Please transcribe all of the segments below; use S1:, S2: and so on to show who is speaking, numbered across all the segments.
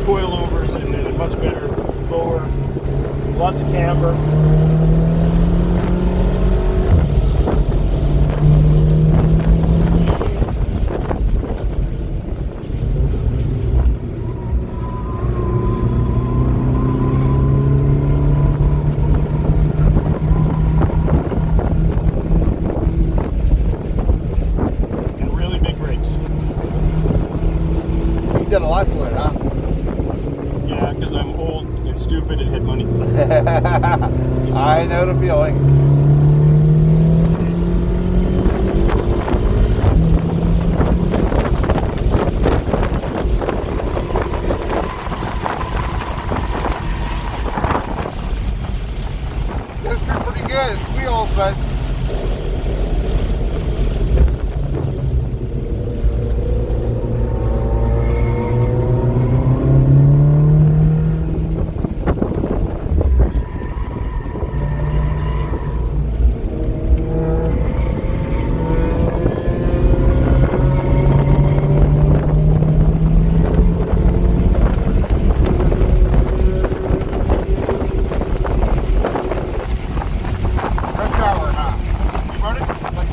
S1: coilovers and then a much better lower, lots of camber.
S2: Did a lot to it, huh?
S1: Yeah, because I'm old and stupid and had money.
S2: I know the feeling. This is pretty good. It squeals, but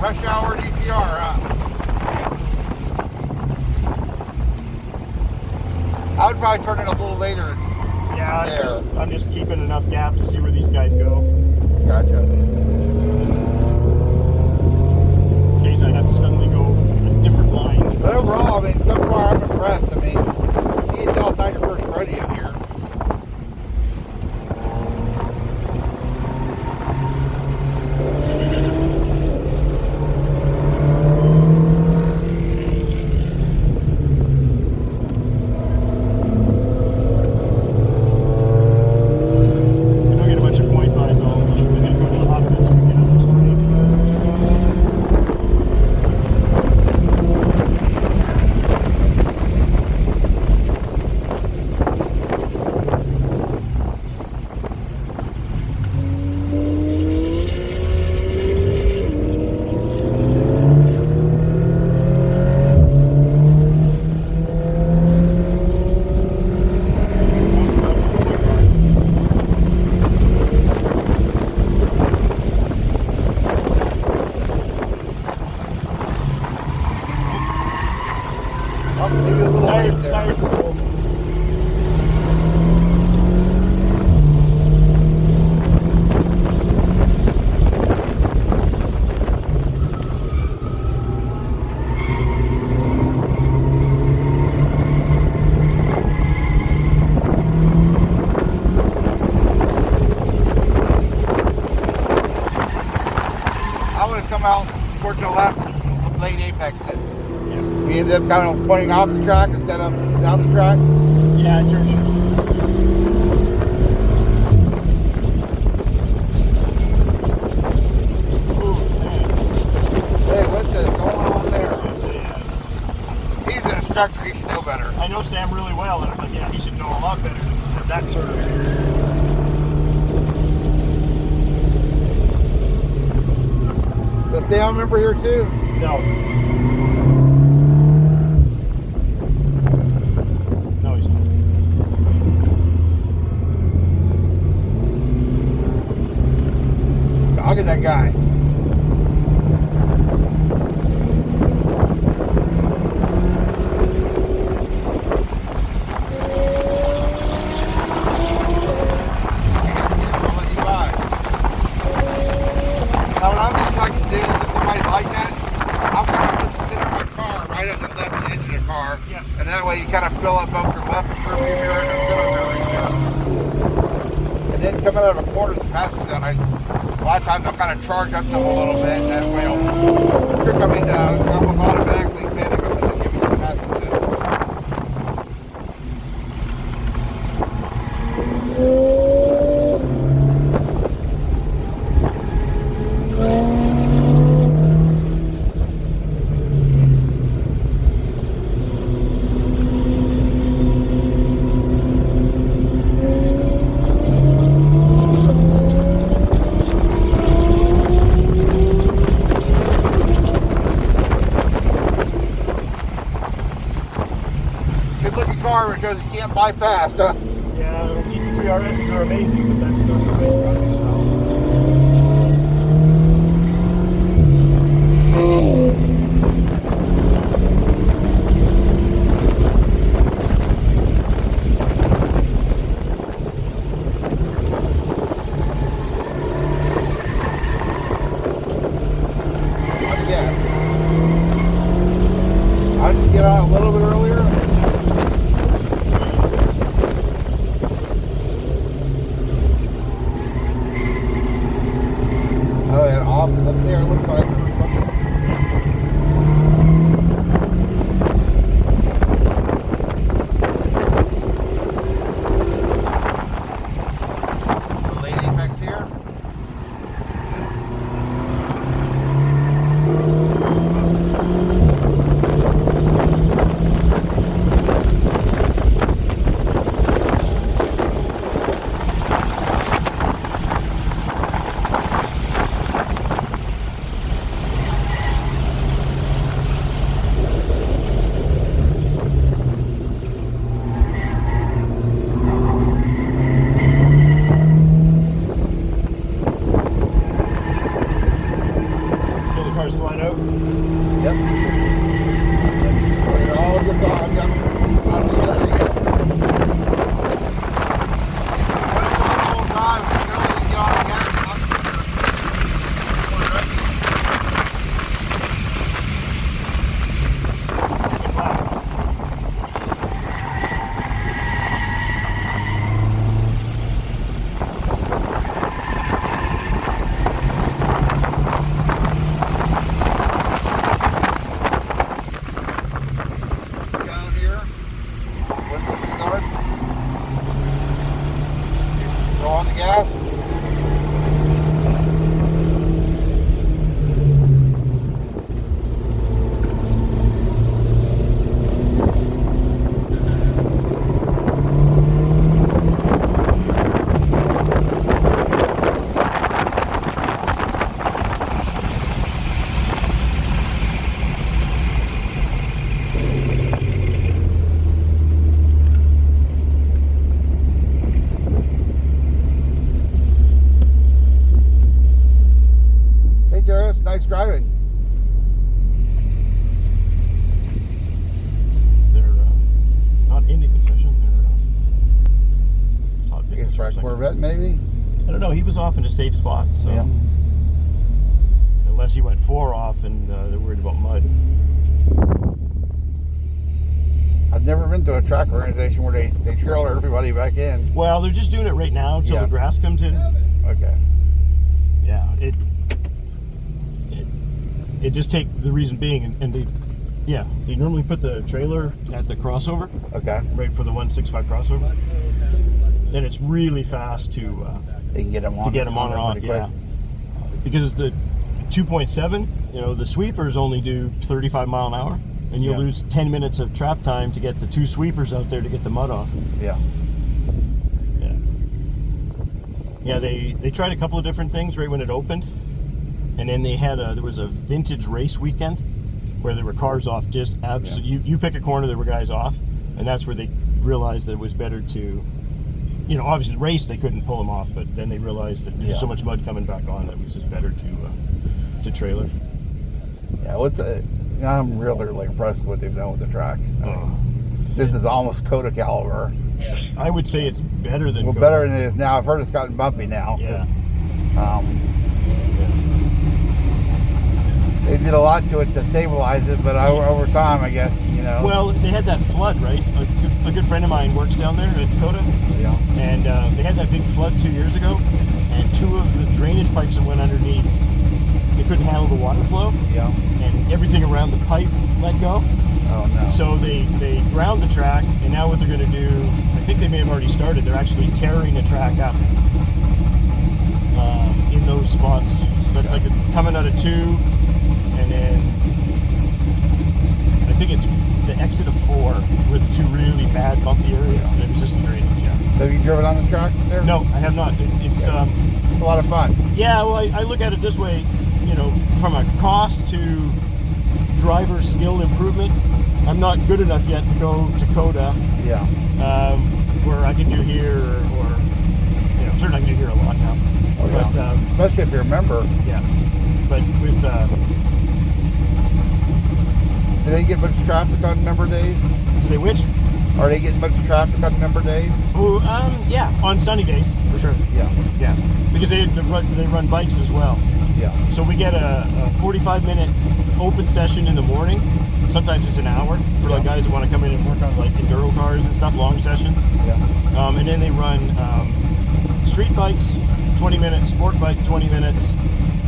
S2: rush hour DCR, huh? I would probably turn it a little later.
S1: Yeah, I'm just keeping enough gap to see where these guys go.
S2: Gotcha.
S1: In case I have to suddenly go a different line.
S2: But overall, I mean, so far I'm impressed. I mean, you can tell it's not your first rodeo here. Maybe a little late there. I would have come out toward the left and late apex did. We ended up kind of pointing off the track instead of down the track.
S1: Yeah, I turned it. Ooh, Sam.
S2: Hey, what the going on there?
S1: Yeah.
S2: He's an instructor, he should know better.
S1: I know Sam really well, and I'm like, yeah, he should know a lot better than have that sort of.
S2: So Sam member here too?
S1: No. No, he's not.
S2: Look at that guy. And that way you kind of fill up both your left rear view mirror and your center rear view mirror. And then coming out of a corner that's passing down, a lot of times I'll kind of charge up to them a little bit, and that way I'll trick them into almost automatically pinning them and then giving them passing to them. can't buy fast, huh?
S1: Yeah, GT3 RSs are amazing, but that's still great driving style.
S2: I'll just get on a little bit earlier. Oh, and off up there it looks like something. The lane apex here.
S1: Cars slide out.
S2: Yep. And all your dogs out the area. Go on the gas. Nice driving.
S1: They're not in the concession. They're
S2: I guess for a Corvette, maybe.
S1: I don't know. He was off in a safe spot, so
S2: yeah.
S1: Unless he went 4 off and they're worried about mud.
S2: I've never been to a track organization where they trailer everybody back in.
S1: Well, they're just doing it right now until the grass comes in.
S2: Okay.
S1: Yeah, it just take the reason being, and they normally put the trailer at the crossover.
S2: Okay.
S1: Right for the 165 crossover. Then it's really fast to
S2: they can get them on.
S1: To get them on and off, yeah. Because the 2.7, the sweepers only do 35 mile an hour, and you'll lose 10 minutes of trap time to get the 2 sweepers out there to get the mud off.
S2: Yeah.
S1: Yeah, they tried a couple of different things right when it opened. And then they had there was a vintage race weekend where there were cars off just absolutely. You pick a corner, there were guys off, and that's where they realized that it was better to, obviously the race they couldn't pull them off, but then they realized that there's so much mud coming back on that it was just better to trailer.
S2: Yeah, I'm really impressed with what they've done with the track. This is almost Coda caliber.
S1: I would say it's better than Coda.
S2: Better than it is now. I've heard it's gotten bumpy now.
S1: Yeah.
S2: They did a lot to it to stabilize it, but over time, I guess,
S1: Well, they had that flood, right? A good friend of mine works down there at Coda.
S2: Yeah.
S1: And they had that big flood 2 years ago, and 2 of the drainage pipes that went underneath, they couldn't handle the water flow.
S2: Yeah.
S1: And everything around the pipe let go.
S2: Oh, no.
S1: So they ground the track, and now what they're going to do, I think they may have already started, they're actually tearing the track up in those spots. So that's like coming out of 2, and then I think it's the exit of 4 were the 2 really bad bumpy areas. And it was just the drainage,
S2: So have you driven on the track there?
S1: No, I have not. It's
S2: a lot of fun.
S1: Yeah, well, I look at it this way, from a cost to driver skill improvement, I'm not good enough yet to go to Coda,
S2: Yeah.
S1: where I can do here, or you know, certainly I can do here a lot now.
S2: Oh, yeah.
S1: But,
S2: especially if you're a member.
S1: yeah. But with
S2: Do they get much traffic on member days?
S1: do they which?
S2: Are they getting much traffic on member days?
S1: Oh, yeah, on sunny days for sure.
S2: Yeah.
S1: Yeah, because they run bikes as well.
S2: Yeah.
S1: So we get a 45-minute open session in the morning. Sometimes it's an hour for like guys that want to come in and work on like enduro cars and stuff, long sessions.
S2: Yeah.
S1: And then they run street bikes, 20 minutes, sport bike, 20 minutes,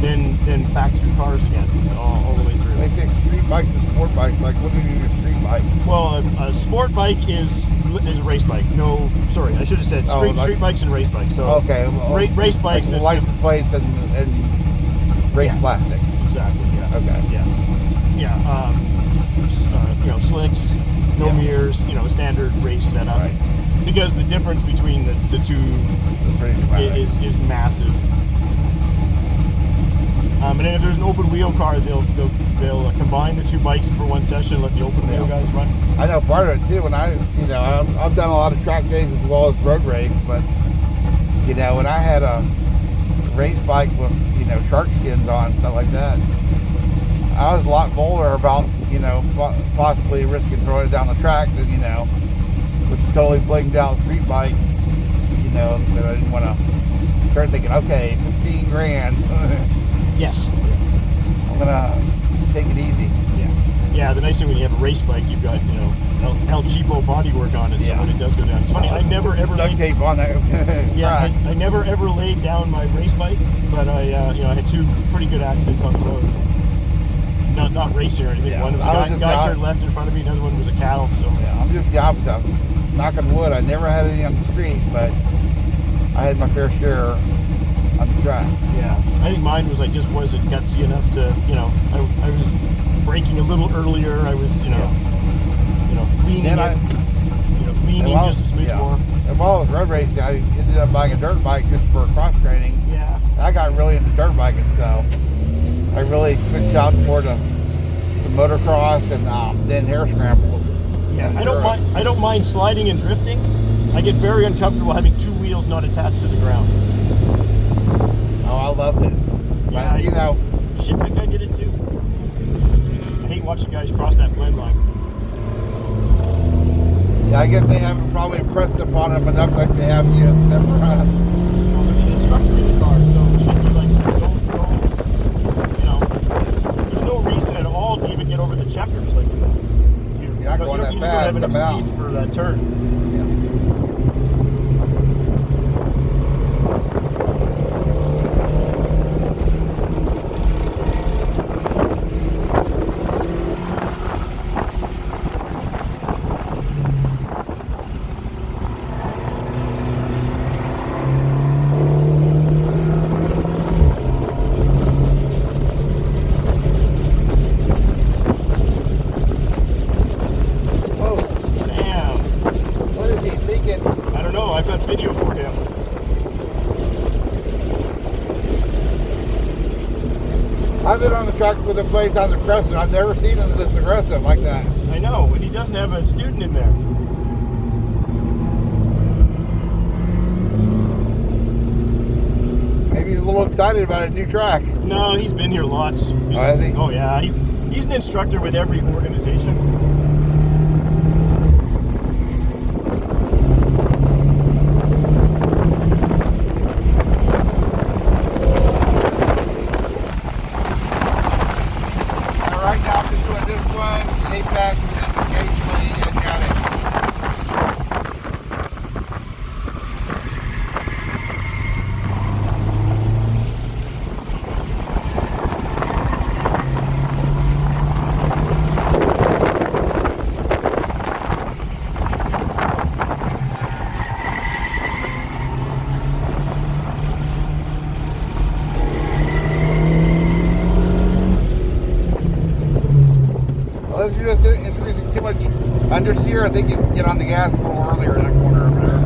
S1: then back through cars again, all the way through.
S2: They say street bikes and sport bikes. Like, what do you mean with street bikes?
S1: Well, a sport bike is a race bike. No, sorry, I should have said street bikes and race bikes. So
S2: okay. Well,
S1: race bikes,
S2: like license plates and race plastic.
S1: Exactly. Yeah.
S2: Okay.
S1: Yeah. Yeah. You know, slicks, no mirrors. You know, standard race setup.
S2: Right.
S1: Because the difference between the two is massive. And then if there's an open wheel car, they'll combine the two bikes for one session, let the open wheel guys run.
S2: I know part of it too. When I've done a lot of track days as well as road race, but you know, when I had a race bike with shark skins on, stuff like that, I was a lot bolder about possibly risking throwing it down the track than with a totally blinged out street bike. That I didn't want to start thinking, okay, 15 grand.
S1: Yes.
S2: I'm gonna take it easy.
S1: Yeah. Yeah. The nice thing when you have a race bike, you've got El Cheapo bodywork on it, so when it does go down, it's funny. I never ever
S2: duct tape on that.
S1: Yeah. I never ever laid down my race bike, but I had two pretty good accidents on the road. Not racing or anything.
S2: Yeah.
S1: One was a guy turned left in front of me. Another one was a cow. So
S2: yeah, I'm just the opposite. Knocking wood. I never had any on the street, but I had my fair share on the track.
S1: Yeah, I think mine was wasn't gutsy enough to, I was braking a little earlier. I was, leaning leaning just a smidge more.
S2: And while I was road racing, I ended up buying a dirt bike just for cross training.
S1: Yeah.
S2: I got really into dirt biking, so I really switched out more to motocross and then air scrambles.
S1: Yeah, I don't mind sliding and drifting. I get very uncomfortable having two wheels not attached to the ground.
S2: Oh, I loved it.
S1: Yeah,
S2: but,
S1: shit, that guy did it too. I hate watching guys cross that blend line.
S2: Yeah, I guess they haven't probably impressed upon him enough like they have you as a member.
S1: Well, there's an instructor in the car, so it should be like, there's no reason at all to even get over the checkers. Like,
S2: you're not going that fast coming out.
S1: Speed for that turn.
S2: Yeah.
S1: Video for him.
S2: I've been on the track with him plenty times at Crescent. I've never seen him this aggressive like that.
S1: I know, and he doesn't have a student in there.
S2: Maybe he's a little excited about a new track.
S1: No, he's been here lots.
S2: Has he?
S1: Oh yeah, he's an instructor with every organization. Unless you're just introducing too much understeer, I think you can get on the gas a little earlier in that corner over there.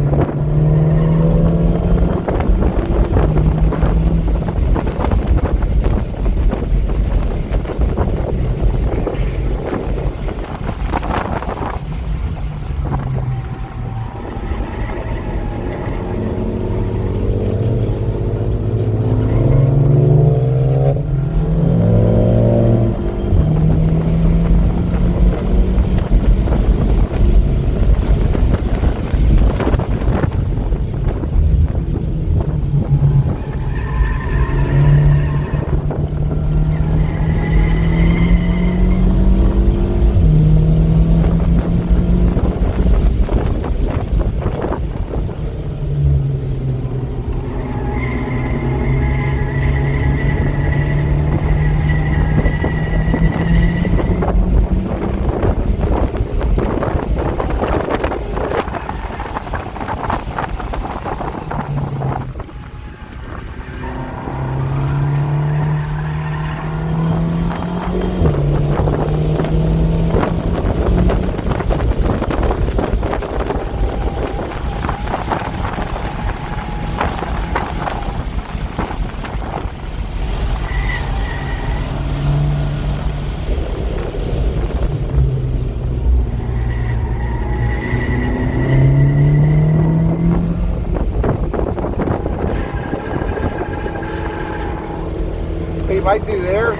S2: you might do there,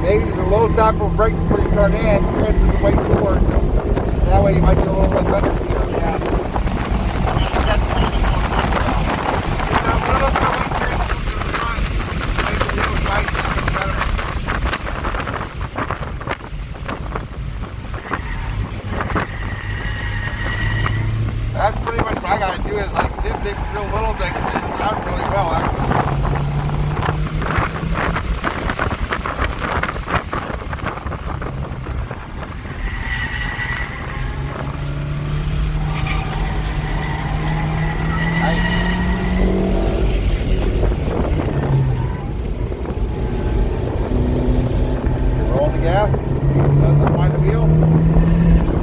S2: maybe just a little tap of brake before you turn in, transfer's way forward. That way you might get a little bit better here.
S1: Yeah. I'm going to set a little bit more brake down.
S2: There's a little bit of weight transfer to the front. Make it a little tight, a little better. That's pretty much what I got to do is like nitpick real little things and it out really well actually. Roll the gas, doesn't mind the wheel.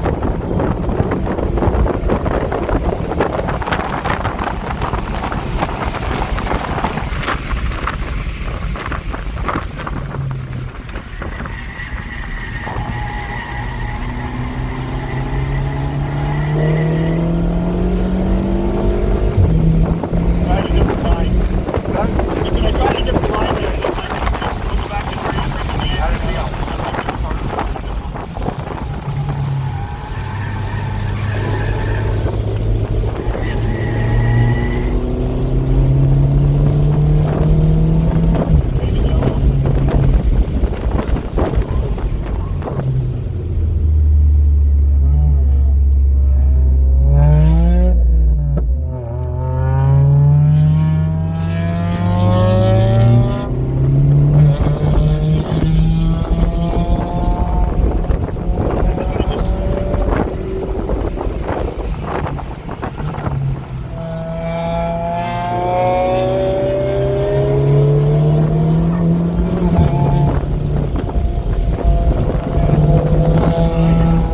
S1: Tried a different line.
S2: Done?
S1: I said I tried a different line there. It looked like we'll go back to transferring the
S2: How did it feel?
S1: Maybe yellow.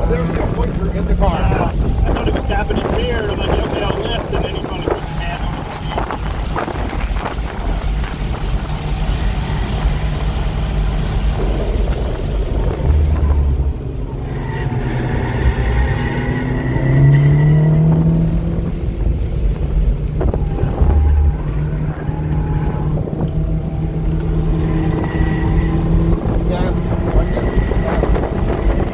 S2: I've never seen a pointer in the car.
S1: I thought he was tapping his beard. I'm like, okay, I'll lift. And then he finally puts his hand over the seat.
S2: Gas. Right there.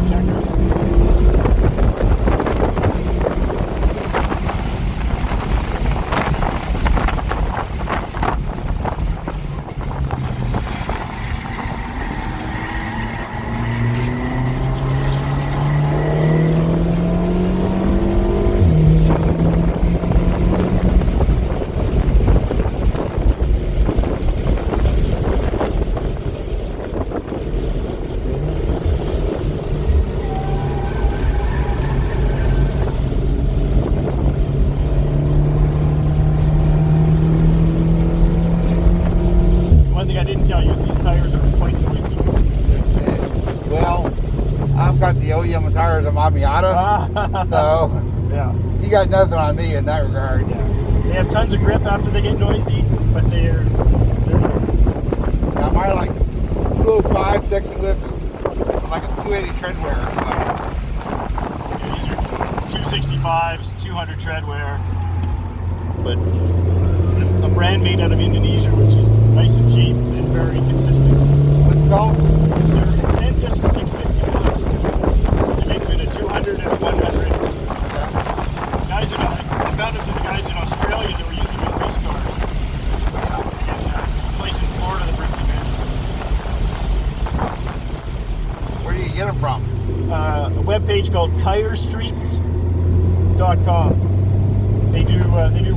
S2: Gas.
S1: One thing I didn't tell you is these tires are quite noisy.
S2: Well, I've got the OEM tires on my Miata, so
S1: Yeah.
S2: you got nothing on me in that regard.
S1: Yeah. They have tons of grip after they get noisy, but they're
S2: Now mine are like 205 section width, like a 280 tread wear.
S1: yeah, these are 265s, 200 tread wear, but a brand made out of Indonesia, which is nice and cheap and very consistent.
S2: What's it called?
S1: They're Santis 650 watts. They make them in a 200 and a 100.
S2: Okay.
S1: Guys, I found them for the guys in Australia that were using them in race cars. And there's a place in Florida that brings them in.
S2: Where do you get them from?
S1: A webpage called TireStreets.com. They do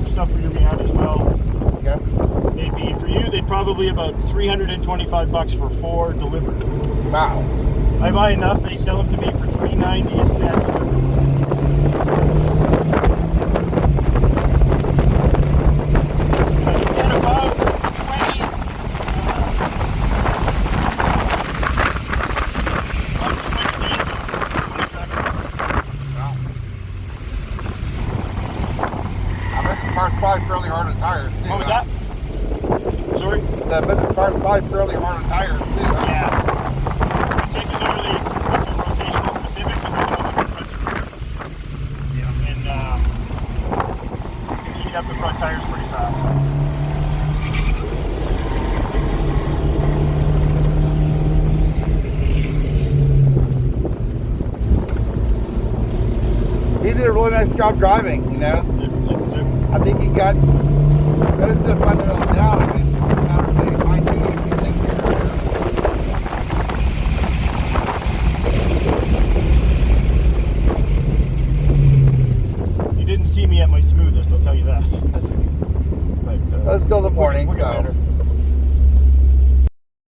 S1: stuff for your Miata as well.
S2: Okay.
S1: They'd be, for you, they'd probably about $325 for 4 delivered.
S2: Wow.
S1: I buy enough, they sell them to me for $3.90 a set. And about 20,
S2: Wow. I bet this car's probably fairly hard on tires too.
S1: What was that? Sorry?
S2: So I bet this car's probably fairly hard on tires too.
S1: Yeah. Particularly if you're rotational specific, because they don't have front
S2: Yeah.
S1: and you heat up the front tires pretty fast.
S2: He did a really nice job driving, you know. I think he got most of the fundamentals down. I mean, not really fine-tuning a few things here.
S1: You didn't see me at my smoothest, I'll tell you that. But
S2: It's still the morning,
S1: we'll get
S2: so.
S1: better.